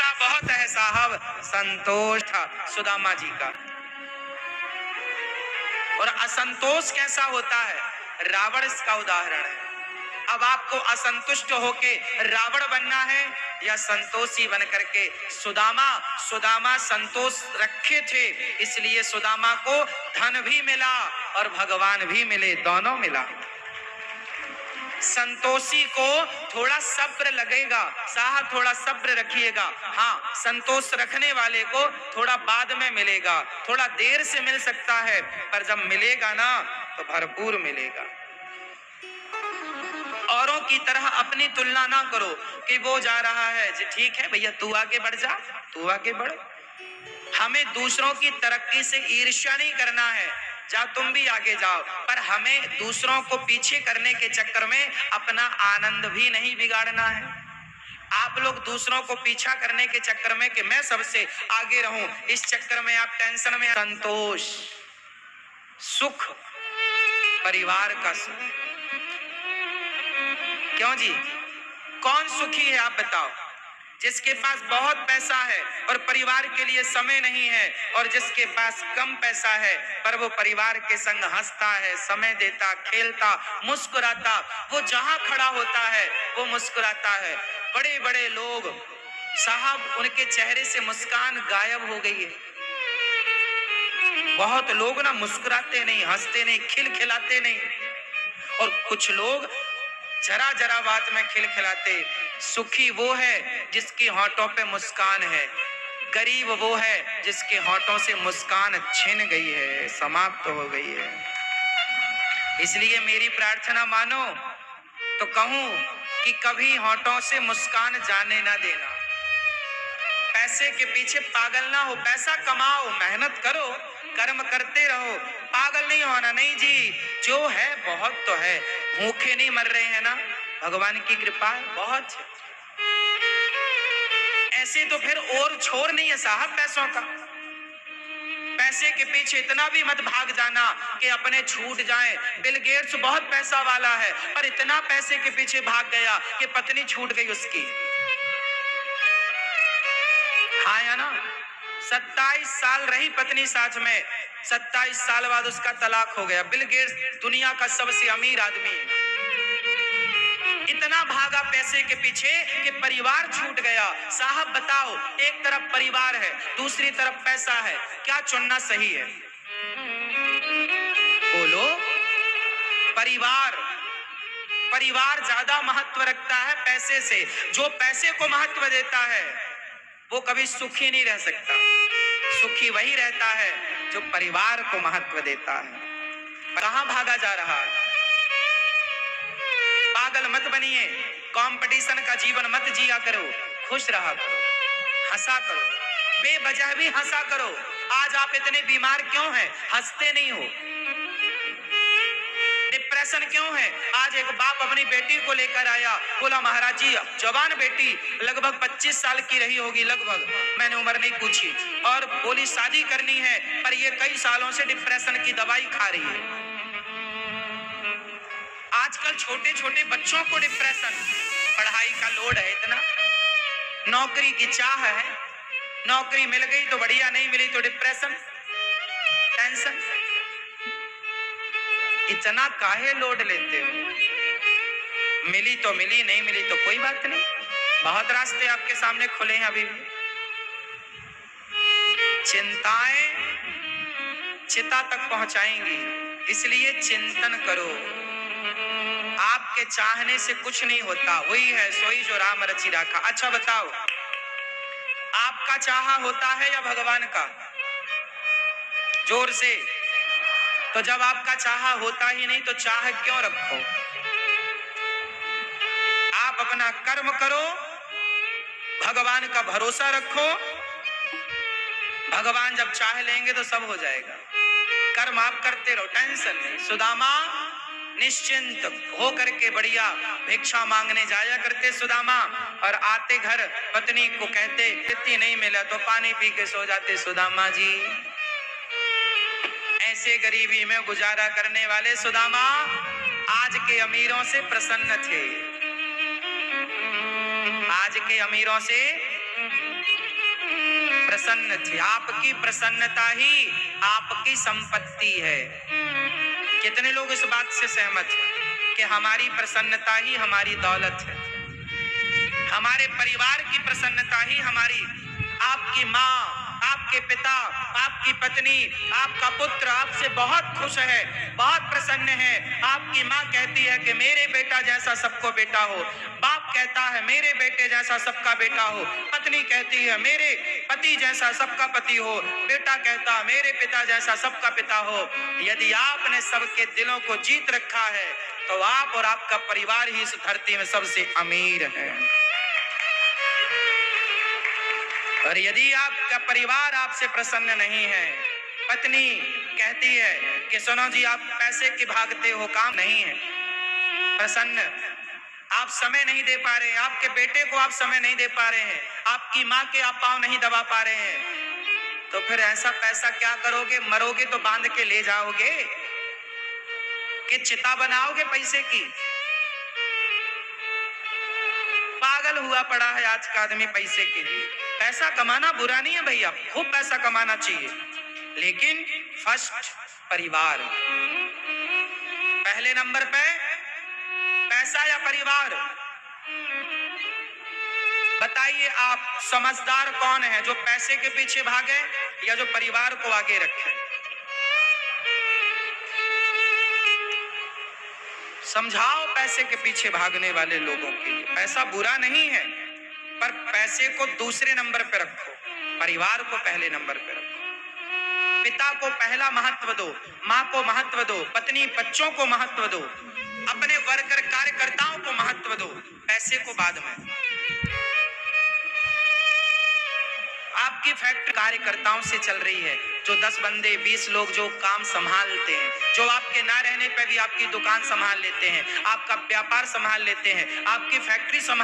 पैसा बहुत है साहब, संतोष था सुदामा जी का। और असंतोष कैसा होता है, रावण इसका उदाहरण है। अब आपको असंतुष्ट होके रावण बनना है या संतोषी बन करके सुदामा संतोष रखे थे, इसलिए सुदामा को धन भी मिला और भगवान भी मिले, दोनों मिला। संतोषी को थोड़ा सब्र लगेगा साहब, थोड़ा सब्र रखिएगा। हाँ, संतोष रखने वाले को थोड़ा बाद में मिलेगा, थोड़ा देर से मिल सकता है, पर जब मिलेगा ना तो भरपूर मिलेगा। औरों की तरह अपनी तुलना ना करो कि वो जा रहा है जी, ठीक है भैया तू आगे बढ़ जा, तू आगे बढ़। हमें दूसरों की तरक्की से ईर्ष्या नहीं करना है, जा तुम भी आगे जाओ, पर हमें दूसरों को पीछे करने के चक्कर में अपना आनंद भी नहीं बिगाड़ना है। आप लोग दूसरों को पीछा करने के चक्कर में कि मैं सबसे आगे रहूं, इस चक्कर में आप टेंशन में। संतोष, सुख, परिवार का सुख। क्यों जी, कौन सुखी है आप बताओ? जिसके पास बहुत पैसा है और परिवार के लिए समय नहीं है, और जिसके पास कम पैसा है पर वो परिवार के संग हंसता है, समय देता, खेलता, मुस्कुराता, वो जहां खड़ा होता है वो मुस्कुराता है। बड़े बड़े लोग साहब, उनके चेहरे से मुस्कान गायब हो गई है। बहुत लोग ना मुस्कुराते नहीं, हंसते नहीं, खिलखिलाते नहीं, और कुछ लोग जरा जरा बात में खिलखिलाते। सुखी वो है जिसकी होंठों पे मुस्कान है, गरीब वो है जिसके होंठों से मुस्कान छिन गई है, समाप्त हो गई है। इसलिए मेरी प्रार्थना मानो तो कहूं कि कभी होंठों से मुस्कान जाने ना देना। पैसे के पीछे पागल ना हो, पैसा कमाओ, मेहनत करो, कर्म करते रहो, पागल नहीं होना। नहीं जी, जो है बहुत तो है, भूखे नहीं मर रहे हैं ना, भगवान की कृपा है बहुत। ऐसे तो फिर और छोर नहीं है साहब पैसों का। पैसे के पीछे इतना भी मत भाग जाना कि अपने छूट जाएं। बिल गेट्स बहुत पैसा वाला है, पर इतना पैसे के पीछे भाग गया कि पत्नी छूट गई उसकी। हाँ या ना, 27 साल रही पत्नी साथ में, 27 साल बाद उसका तलाक हो गया। बिल गेट्स दुनिया का सबसे अमीर आदमी है, इतना भागा पैसे के पीछे कि परिवार छूट गया। साहब बताओ, एक तरफ परिवार है, दूसरी तरफ पैसा है, क्या चुनना सही है? बोलो। परिवार ज्यादा महत्व रखता है पैसे से। जो पैसे को महत्व देता है वो कभी सुखी नहीं रह सकता। सुखी वही रहता है जो परिवार को महत्व देता है। कहां भागा जा रहा है? पागल मत बनिए, कंपटीशन का जीवन मत जिया करो, खुश रहा करो, हंसा करो, बेवजह भी हंसा करो। आज आप इतने बीमार क्यों हैं? हंसते नहीं हो। डिप्रेशन क्यों है? आज एक बाप अपनी बेटी को लेकर आया, बोला महाराज जी जवान बेटी, लगभग 25 साल की रही होगी, लगभग, मैंने उम्र नहीं पूछी, और बोली शादी करनी है, पर ये कई सालों से डिप्रेशन की दवाई खा रही है। आजकल छोटे छोटे बच्चों को डिप्रेशन, पढ़ाई का लोड है इतना, नौकरी की चाह है, नौकरी मिल गई तो बढ़िया, नहीं मिली तो डिप्रेशन, टेंशन। इतना काहे लोड लेते हो? मिली तो मिली, नहीं मिली तो कोई बात नहीं, बहुत रास्ते आपके सामने खुले हैं अभी भी। चिंताएं चिता तक पहुंचाएंगी, इसलिए चिंतन करो। आपके चाहने से कुछ नहीं होता, वही है सोई जो राम रचि राखा। अच्छा बताओ, आपका चाहा होता है या भगवान का? जोर से। तो जब आपका चाहा होता ही नहीं तो चाह क्यों रखो? आप अपना कर्म करो, भगवान का भरोसा रखो, भगवान जब चाह लेंगे तो सब हो जाएगा। कर्म आप करते रहो, टेंशन नहीं। सुदामा निश्चिंत हो करके बढ़िया भिक्षा मांगने जाया करते सुदामा, और आते घर पत्नी को कहते इतनी नहीं मिला तो पानी पी के सो जाते सुदामा जी। ऐसे गरीबी में गुजारा करने वाले सुदामा आज के अमीरों से प्रसन्न थे, आज के अमीरों से प्रसन्न थे। आपकी प्रसन्नता ही आपकी संपत्ति है। कितने लोग इस बात से सहमत हैं कि हमारी प्रसन्नता ही हमारी दौलत है, हमारे परिवार की प्रसन्नता ही हमारी, आपकी माँ, आपके पिता, आपकी पत्नी, आपका पुत्र आपसे बहुत खुश है, बहुत प्रसन्न है। आपकी माँ कहती है कि मेरे बेटा जैसा सबको बेटा हो, बाप कहता है मेरे बेटे जैसा सबका बेटा हो, पत्नी कहती है मेरे पति जैसा सबका पति हो, बेटा कहता है मेरे पिता जैसा सबका पिता हो। यदि आपने सबके दिलों को जीत रखा है तो आप और आपका परिवार ही इस धरती में सबसे अमीर है। और यदि आपका परिवार आपसे प्रसन्न नहीं है, पत्नी कहती है कि सुनो जी आप पैसे की भागते हो, काम नहीं है प्रसन्न, आप समय नहीं दे पा रहे हैं, आपके बेटे को आप समय नहीं दे पा रहे हैं, आपकी माँ के आप पाँव नहीं दबा पा रहे हैं, तो फिर ऐसा पैसा क्या करोगे? मरोगे तो बांध के ले जाओगे कि चिता बनाओगे पैसे की? पागल हुआ पड़ा है आज का आदमी पैसे के लिए। पैसा कमाना बुरा नहीं है भैया, खूब पैसा कमाना चाहिए, लेकिन फर्स्ट परिवार। पहले नंबर पे पैसा या परिवार? बताइए आप समझदार कौन है, जो पैसे के पीछे भागे या जो परिवार को आगे रखे? समझाओ पैसे के पीछे भागने वाले लोगों के लिए। पैसा बुरा नहीं है, पर पैसे को दूसरे नंबर पे रखो, परिवार को पहले नंबर पे रखो। पिता को पहला महत्व दो, माँ को महत्व दो, पत्नी बच्चों को महत्व दो, अपने वर्कर कार्यकर्ताओं को महत्व दो, पैसे को बाद में। आपकी फैक्ट्री कार्यकर्ताओं से चल रही है, जो 10 बंदे 20 लोग जो काम संभालते हैं, जो आपके ना रहने पे भी आपकी दुकान संभाल लेते हैं, आपका व्यापार संभाल लेते हैं, आपकी फैक्ट्री संभाल